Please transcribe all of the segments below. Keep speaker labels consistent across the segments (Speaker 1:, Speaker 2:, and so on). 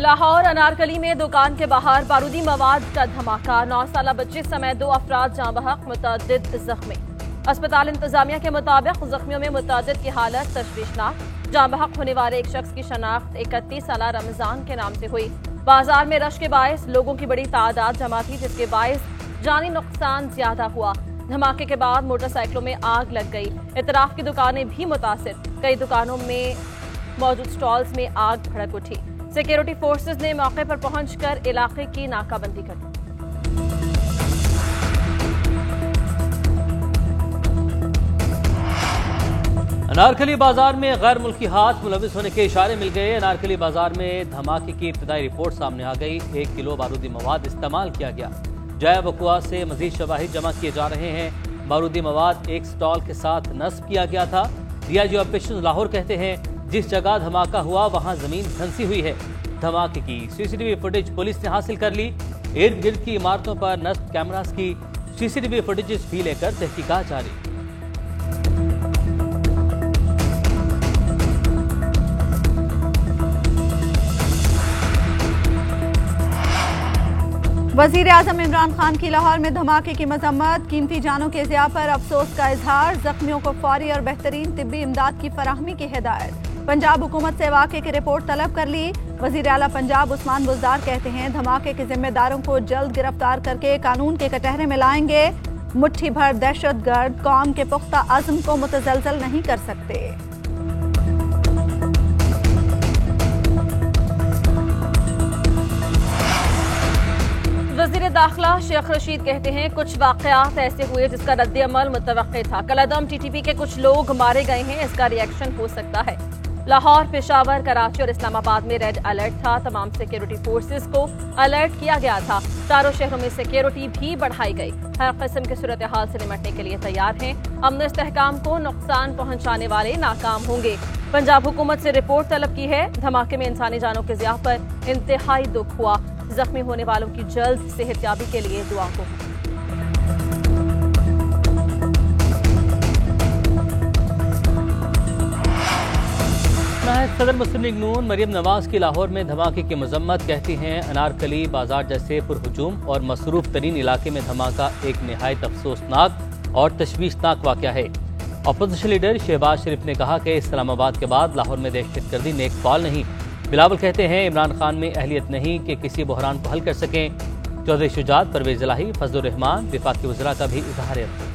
Speaker 1: लाहौर अनारकली में दुकान के बाहर बारूदी मवाद का धमाका। 9 साल बच्चे समेत 2 अफराद जाँ बहक, मुतअद्दिद जख्मी। अस्पताल इंतजामिया के मुताबिक जख्मियों में मुतअद्दिद की हालत तशवीशनाक। जाँ बहक होने वाले एक शख्स की शनाख्त 31 साल रमजान के नाम से हुई। बाजार में रश के बायस लोगों की बड़ी तादाद जमा थी, जिसके बायस जानी नुकसान ज्यादा हुआ। धमाके के बाद मोटरसाइकिलों में आग लग गई। इतराफ की दुकानें भी मुतासिर। कई दुकानों में मौजूद स्टॉल्स में आग भड़क उठी। सिक्योरिटी फोर्सेस ने मौके पर पहुंचकर इलाके की नाकाबंदी कर दी।
Speaker 2: अनारकली बाजार में गैर मुल्की हाथ मुलविस होने के इशारे मिल गए। अनारकली बाजार में धमाके की इब्तदाई रिपोर्ट सामने आ गई। 1 किलो बारूदी मवाद इस्तेमाल किया गया। जाया वकुआ से मजीद शवाहिद जमा किए जा रहे हैं। बारूदी मवाद एक स्टॉल के साथ नस्ब किया गया था। डीआईजी ऑपरेशन लाहौर कहते हैं, जिस जगह धमाका हुआ वहां जमीन धंसी हुई है। धमाके की सीसीटीवी फुटेज पुलिस ने हासिल कर ली। इर्द गिर्द की इमारतों पर नस्ब कैमरास की सीसीटीवी फुटेजेस भी लेकर तहकीकात जारी।
Speaker 3: वजीर आजम इमरान खान की लाहौर में धमाके की मजम्मत। कीमती जानों के ज़िया पर अफसोस का इजहार। जख्मियों को फौरी और बेहतरीन तिब्बी इमदाद की फराहमी की हिदायत। पंजाब हुकूमत से वाक़े की रिपोर्ट तलब कर ली। वजीर आला पंजाब उस्मान बुज़दार कहते हैं, धमाके के जिम्मेदारों को जल्द गिरफ्तार करके कानून के कटहरे में लाएंगे। मुट्ठी भर दहशतगर्द कौम के पुख्ता अज़्म को मुतज़लज़ल नहीं कर सकते।
Speaker 1: वज़ीर दाखिला शेख रशीद कहते हैं, कुछ वाक़यात ऐसे हुए जिसका रद्द-ए-अमल मुतवक्के था। कलअदम टीटीपी के कुछ लोग मारे गए हैं, इसका रिएक्शन हो सकता है। लाहौर, पेशावर, कराची और इस्लामाबाद में रेड अलर्ट था। तमाम सिक्योरिटी फोर्सेस को अलर्ट किया गया था। चारों शहरों में सिक्योरिटी भी बढ़ाई गई। हर किस्म की सूरत हाल से निपटने के लिए तैयार हैं। अमन इस्तेहकाम को नुकसान पहुंचाने वाले नाकाम होंगे। पंजाब हुकूमत से रिपोर्ट तलब की है। धमाके में इंसानी जानों के ज़िया पर इंतहाई दुख हुआ। जख्मी होने वालों की जल्द सेहतयाबी के लिए दुआ को।
Speaker 2: सदर मुस्लिम लीग नून मरियम नवाज की लाहौर में धमाके की मजम्मत। कहती हैं, अनारकली बाजार जैसे पुरहुजूम और मसरूफ तरीन इलाके में धमाका एक निहायत अफसोसनाक और तशवीशनाक वाक़या है। अपोजिशन लीडर शहबाज शरीफ ने कहा कि इस्लामाबाद के बाद लाहौर में दहशतगर्दी नेक ख्याल नहीं। बिलावल कहते हैं, इमरान खान में अहलियत नहीं कि किसी बहरान को हल कर सकें। चौधरी शुजात, परवेज इलाही, फजलुर रहमान, विफाकी वज़रा का भी इजहार है।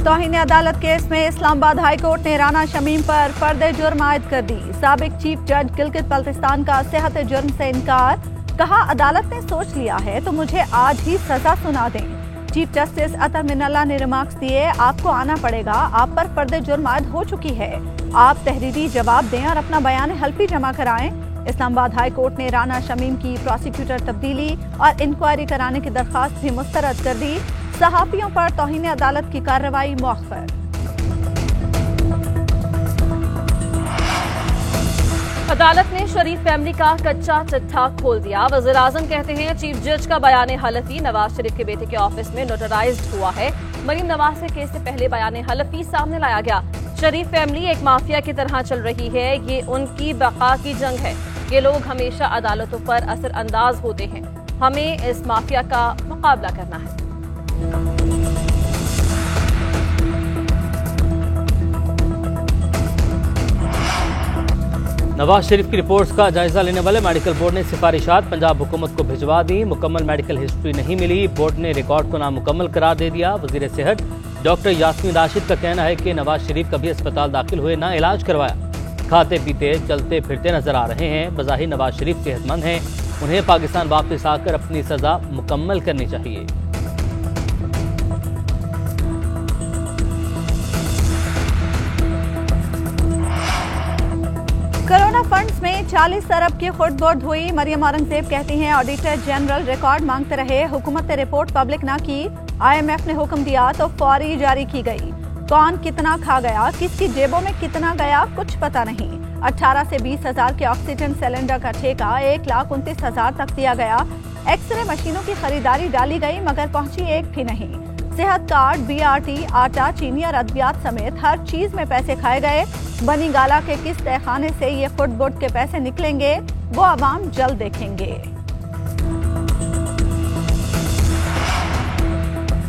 Speaker 3: तौहीन अदालत केस में इस्लामाबाद हाई कोर्ट ने राना शमीम पर फर्द जुर्म आयद कर दी। साबिक चीफ जज गिलगित बल्तिस्तान का सेहत जुर्म से इनकार। कहा, अदालत ने सोच लिया है तो मुझे आज ही सजा सुना दें। चीफ जस्टिस अतर मिनल्ला ने रिमार्क्स दिए, आपको आना पड़ेगा, आप पर फर्द जुर्म आयद हो चुकी है। आप तहरीरी जवाब दें और अपना बयान हल्फी जमा कराएं। इस्लामाबाद हाई कोर्ट ने राना शमीम की प्रोसिक्यूटर तब्दीली और इंक्वायरी कराने की दरख्वास्त भी मुस्तरद कर दी। सहाफियों पर तौहीन अदालत की कार्रवाई मौखर।
Speaker 1: अदालत ने शरीफ फैमिली का कच्चा चिट्ठा खोल दिया। वज़ीर आज़म कहते हैं, चीफ जज का बयान हलफी नवाज शरीफ के बेटे के ऑफिस में नोटराइज्ड हुआ है। मरीम नवाज से केस से पहले बयान हलफी सामने लाया गया। शरीफ फैमिली एक माफिया की तरह चल रही है। ये उनकी बका की जंग है। ये लोग हमेशा अदालतों पर असर अंदाज होते हैं। हमें इस माफिया का मुकाबला करना है।
Speaker 2: नवाज शरीफ की रिपोर्ट्स का जायजा लेने वाले मेडिकल बोर्ड ने सिफारिशात पंजाब हुकूमत को भिजवा दी। मुकम्मल मेडिकल हिस्ट्री नहीं मिली। बोर्ड ने रिकॉर्ड को नामुकम्मल करार दे दिया। वजीर सेहत डॉक्टर यास्मीन राशिद का कहना है कि नवाज शरीफ कभी अस्पताल दाखिल हुए ना इलाज करवाया। खाते पीते चलते फिरते नजर आ रहे हैं। बज़ाहिर नवाज शरीफ सेहतमंद हैं। उन्हें पाकिस्तान वापस आकर अपनी सजा मुकम्मल करनी चाहिए।
Speaker 3: कोरोना फंड्स में 40 अरब की खुर्द-बुर्द हुई। मरियम औरंगजेब कहती हैं, ऑडिटर जनरल रिकॉर्ड मांगते रहे, हुकूमत ने रिपोर्ट पब्लिक ना की। IMF ने हुक्म दिया तो फौरी जारी की गई। कौन कितना खा गया, किसकी जेबों में कितना गया, कुछ पता नहीं। 18 से 20 हजार के ऑक्सीजन सिलेंडर का ठेका 1,29,000 तक दिया गया। एक्सरे मशीनों की खरीदारी डाली गई मगर पहुंची एक भी नहीं। सेहत कार्ड, BRT, आटा, चीनी और अद्वियात समेत हर चीज में पैसे खाए गए। बनी गाला के किस तहखाने से ये फुटबुट के पैसे निकलेंगे, वो आवाम जल्द देखेंगे।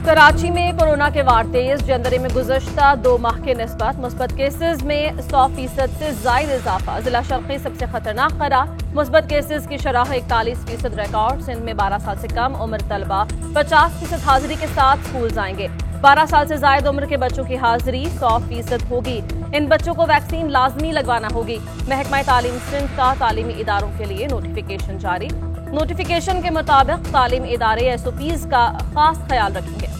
Speaker 1: कराची में कोरोना के वार तेज। जनवरी में गुज़श्ता 2 माह के निस्बत मुस्बत केसेस में 100% से जायद इजाफा। जिला शर्क़ी सबसे खतरनाक करार। मुस्बत केसेस की शरह 41% रिकॉर्ड। सिंध में 12 साल से कम उम्र तलबा 50% हाजिरी के साथ स्कूल जाएंगे। 12 साल से जायद उम्र के बच्चों की हाजिरी 100% होगी। इन बच्चों को वैक्सीन लाजमी लगवाना होगी। महकमा तालीम सिंध का तालीमी इदारों के लिए नोटिफिकेशन जारी। नोटिफिकेशन के मुताबिक तालीमी इदारे SOPs का खास ख्याल रखेंगे।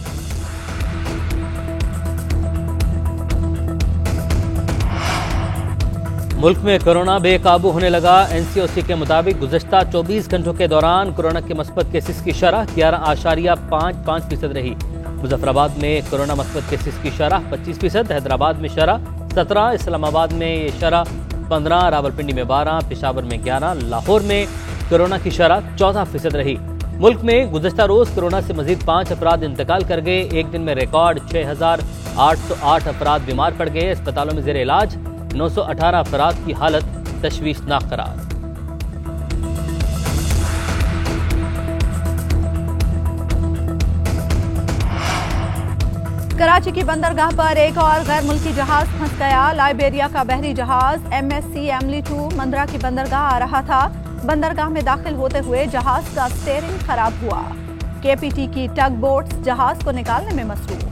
Speaker 2: मुल्क में कोरोना बेकाबू होने लगा। NCOC के मुताबिक गुज़श्ता 24 घंटों के दौरान कोरोना के मस्बत केसेस की शरह 11.55% रही। मुजफ्फराबाद में कोरोना मस्बत केसेस की शरह 25%, हैदराबाद में शरह 17, इस्लामाबाद में ये शरह 15, रावलपिंडी में 12, पेशावर में 11, लाहौर में कोरोना की शरह 14% रही। मुल्क में गुज़श्ता रोज कोरोना से मजीद 5 अफराद इंतकाल कर गए। एक दिन में रिकॉर्ड 6,808 अफराद बीमार पड़ गए। अस्पतालों में जेर इलाज 918 अफराद की हालत तशवीशनाक करार।
Speaker 3: कराची की बंदरगाह पर एक और गैर मुल्की जहाज फंस गया। लाइबेरिया का बहरी जहाज MSC एमली 2 मंदरा की बंदरगाह आ रहा था। बंदरगाह में दाखिल होते हुए जहाज का स्टीयरिंग खराब हुआ। KPT की टग बोट्स जहाज को निकालने में मसरूफ।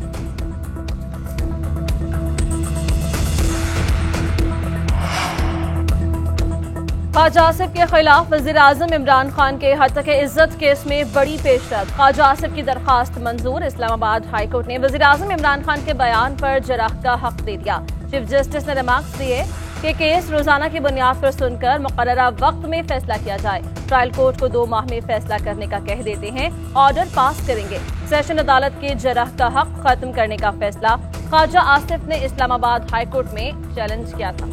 Speaker 1: ख्वाजा आसिफ के खिलाफ वज़ीर-ए-आज़म इमरान खान के हत्या-ए-इज़्ज़त केस में बड़ी पेशरफ। ख्वाजा आसिफ की दरखास्त मंजूर। इस्लामाबाद हाई कोर्ट ने वज़ीर-ए-आज़म इमरान खान के बयान पर जराह का हक दे दिया। चीफ जस्टिस ने रिमार्क्स दिए कि केस रोजाना की बुनियाद पर सुनकर मुकर्ररा वक्त में फैसला किया जाए। ट्रायल कोर्ट को 2 माह में फैसला करने का कह देते हैं, ऑर्डर पास करेंगे। सेशन अदालत के जराह का हक खत्म करने का फैसला ख्वाजा आसिफ ने इस्लामाबाद हाई कोर्ट में चैलेंज किया था।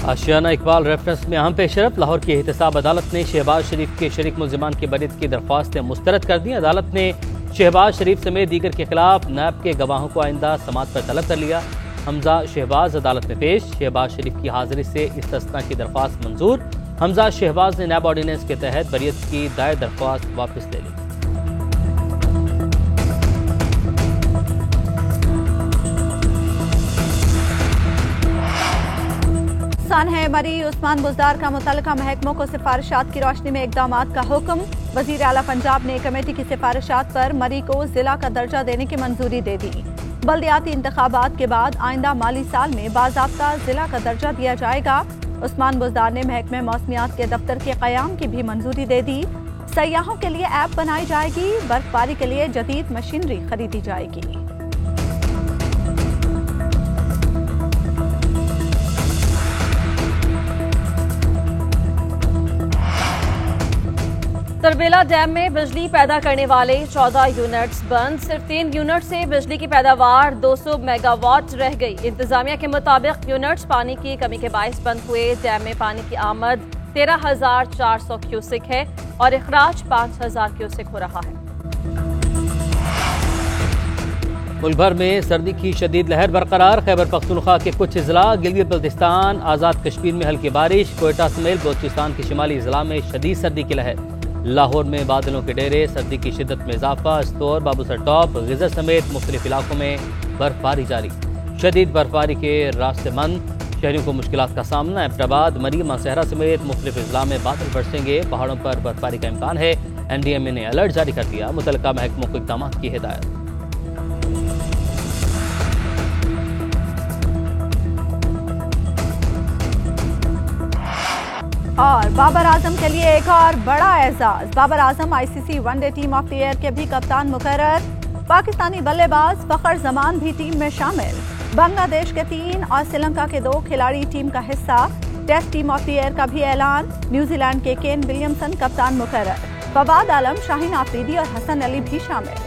Speaker 2: आशियाना इकबाल रेफरेंस में अहम पेशरफ। लाहौर की एहतसाब अदालत ने शहबाज शरीफ के शरीक मुल्जिमान की बरीत की दरख्वास्तें मुस्तरद कर दी। अदालत ने शहबाज शरीफ समेत दीगर के खिलाफ नैब के गवाहों को आइंदा समाअत पर तलब कर लिया। हमजा शहबाज अदालत में पेश। शहबाज शरीफ की हाजिरी से इस्तिस्ना की दरख्वास्त मंजूर। हमजा शहबाज ने नैब ऑर्डिनेंस के तहत बरीत की दायर दरख्वास्त वापस ले ली।
Speaker 3: सन है मरी उस्मान बुज़दार का मुतल्लिका महकमों को सिफारिशात की रोशनी में इक़दामात का हुक्म। वज़ीर आला पंजाब ने कमेटी की सिफारिशात पर मरी को जिला का दर्जा देने की मंजूरी दे दी। बल्दियाती इंतखाबात के बाद आइंदा माली साल में बाज़ाब्ता जिला का दर्जा दिया जाएगा। उस्मान बुज़दार ने महकमे मौसमियात के दफ्तर के क़याम की भी मंजूरी दे दी। सयाहों के लिए ऐप बनाई जाएगी। बर्फबारी के लिए जदीद मशीनरी खरीदी जाएगी।
Speaker 1: तरबेला डैम में बिजली पैदा करने वाले 14 यूनिट्स बंद। सिर्फ 3 यूनिट से बिजली की पैदावार 200 मेगावाट रह गई। इंतजामिया के मुताबिक यूनिट्स पानी की कमी के बायस बंद हुए। डैम में पानी की आमद 13,400 क्यूसिक है और इखराज 5,000 क्यूसिक हो रहा है।
Speaker 2: मुल्क भर में सर्दी की शदीद लहर बरकरार। खैबर पख्तूनख्वा के कुछ अजला, गिलगित बल्तिस्तान, आज़ाद कश्मीर में हल्की बारिश। कोयटा समेत बलूचिस्तान के शिमाली अजला में शदीद सर्दी की लहर। लाहौर में बादलों के डेरे, सर्दी की शिद्दत में इजाफा। स्तौर, बाबूसर टॉप, गिज़र समेत मुख्तलिफ इलाकों में बर्फबारी जारी। शदीद बर्फबारी के रास्ते बंद, शहरियों को मुश्किलात का सामना। एबटाबाद, मरी, मासहरा समेत मुख्तलिफ अजला में बादल बरसेंगे। पहाड़ों पर बर्फबारी का इम्कान है। NDMA ने अलर्ट जारी कर दिया। मुतल्लिका महकमों को इक़दाम की हिदायत।
Speaker 3: और बाबर आजम के लिए एक और बड़ा Ejaz. Babar Azam ICC one day team of the year के भी कप्तान मुकर्रर। पाकिस्तानी बल्लेबाज फखर जमान भी टीम में शामिल। बांग्लादेश के 3 और श्रीलंका के 2 खिलाड़ी टीम का हिस्सा। Test team of the year का भी ऐलान। न्यूजीलैंड के केन विलियमसन कप्तान मुकर्रर। फवाद आलम, शाहीन आफरीदी और हसन अली भी शामिल।